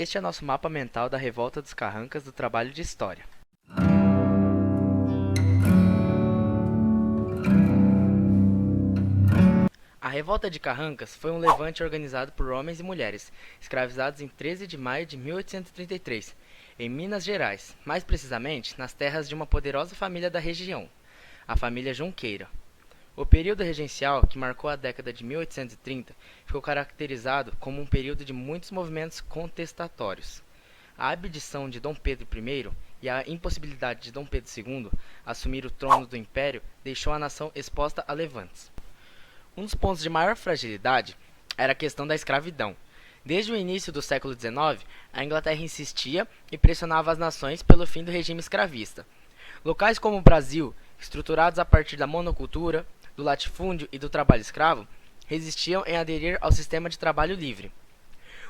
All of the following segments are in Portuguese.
Este é nosso mapa mental da Revolta dos Carrancas do trabalho de História. A Revolta de Carrancas foi um levante organizado por homens e mulheres, escravizados em 13 de maio de 1833, em Minas Gerais, mais precisamente nas terras de uma poderosa família da região, a família Junqueira. O período regencial, que marcou a década de 1830, ficou caracterizado como um período de muitos movimentos contestatórios. A abdição de Dom Pedro I e a impossibilidade de Dom Pedro II assumir o trono do império deixou a nação exposta a levantes. Um dos pontos de maior fragilidade era a questão da escravidão. Desde o início do século XIX, a Inglaterra insistia e pressionava as nações pelo fim do regime escravista. Locais como o Brasil, estruturados a partir da monocultura, do latifúndio e do trabalho escravo, resistiam em aderir ao sistema de trabalho livre.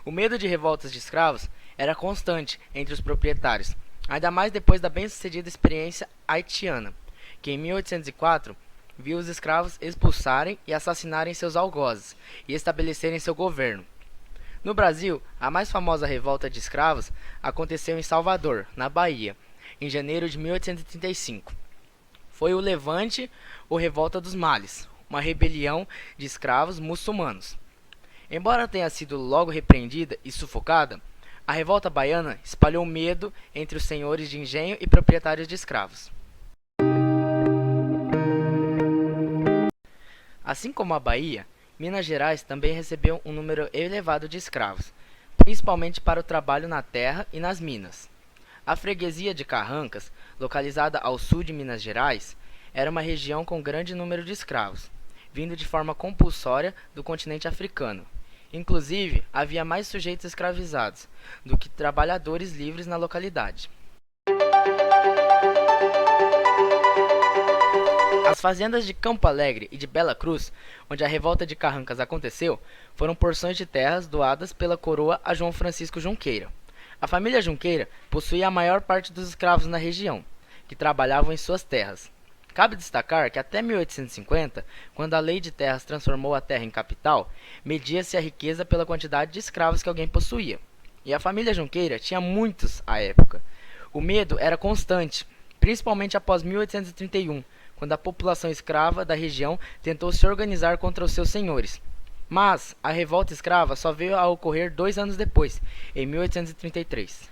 O medo de revoltas de escravos era constante entre os proprietários, ainda mais depois da bem-sucedida experiência haitiana, que em 1804 viu os escravos expulsarem e assassinarem seus algozes e estabelecerem seu governo. No Brasil, a mais famosa revolta de escravos aconteceu em Salvador, na Bahia, em janeiro de 1835. Foi o Levante ou Revolta dos Males, uma rebelião de escravos muçulmanos. Embora tenha sido logo repreendida e sufocada, a revolta baiana espalhou medo entre os senhores de engenho e proprietários de escravos. Assim como a Bahia, Minas Gerais também recebeu um número elevado de escravos, principalmente para o trabalho na terra e nas minas. A freguesia de Carrancas, localizada ao sul de Minas Gerais, era uma região com grande número de escravos, vindo de forma compulsória do continente africano. Inclusive, havia mais sujeitos escravizados do que trabalhadores livres na localidade. As fazendas de Campo Alegre e de Bela Cruz, onde a revolta de Carrancas aconteceu, foram porções de terras doadas pela coroa a João Francisco Junqueira. A família Junqueira possuía a maior parte dos escravos na região, que trabalhavam em suas terras. Cabe destacar que até 1850, quando a lei de terras transformou a terra em capital, media-se a riqueza pela quantidade de escravos que alguém possuía. E a família Junqueira tinha muitos à época. O medo era constante, principalmente após 1831, quando a população escrava da região tentou se organizar contra os seus senhores. Mas a revolta escrava só veio a ocorrer 2 anos depois, em 1833.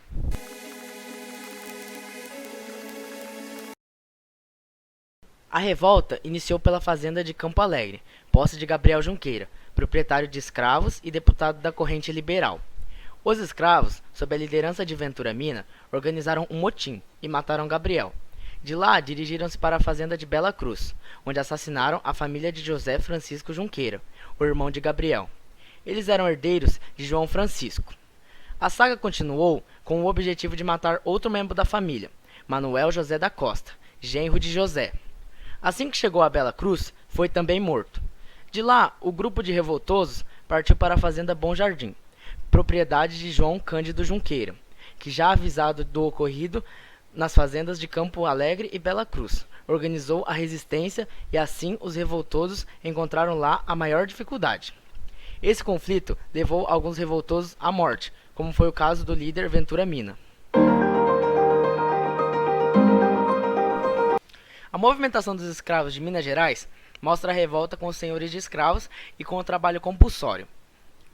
A revolta iniciou pela fazenda de Campo Alegre, posse de Gabriel Junqueira, proprietário de escravos e deputado da corrente liberal. Os escravos, sob a liderança de Ventura Mina, organizaram um motim e mataram Gabriel. De lá, dirigiram-se para a fazenda de Bela Cruz, onde assassinaram a família de José Francisco Junqueira, o irmão de Gabriel. Eles eram herdeiros de João Francisco. A saga continuou com o objetivo de matar outro membro da família, Manuel José da Costa, genro de José. Assim que chegou a Bela Cruz, foi também morto. De lá, o grupo de revoltosos partiu para a fazenda Bom Jardim, propriedade de João Cândido Junqueira, que já avisado do ocorrido nas fazendas de Campo Alegre e Bela Cruz, organizou a resistência e assim os revoltosos encontraram lá a maior dificuldade. Esse conflito levou alguns revoltosos à morte, como foi o caso do líder Ventura Mina. A movimentação dos escravos de Minas Gerais mostra a revolta com os senhores de escravos e com o trabalho compulsório.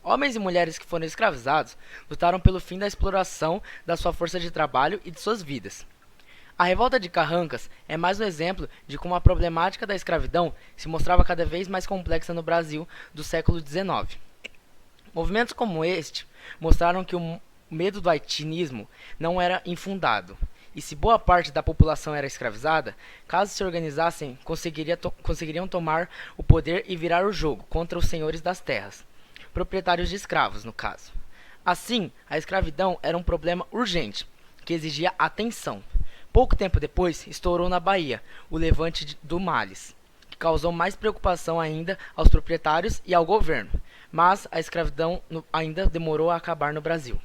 Homens e mulheres que foram escravizados lutaram pelo fim da exploração da sua força de trabalho e de suas vidas. A revolta de Carrancas é mais um exemplo de como a problemática da escravidão se mostrava cada vez mais complexa no Brasil do século XIX. Movimentos como este mostraram que o medo do haitianismo não era infundado, e se boa parte da população era escravizada, caso se organizassem, conseguiriam tomar o poder e virar o jogo contra os senhores das terras, proprietários de escravos, no caso. Assim, a escravidão era um problema urgente, que exigia atenção. Pouco tempo depois, estourou na Bahia o Levante do Males, que causou mais preocupação ainda aos proprietários e ao governo, mas a escravidão ainda demorou a acabar no Brasil.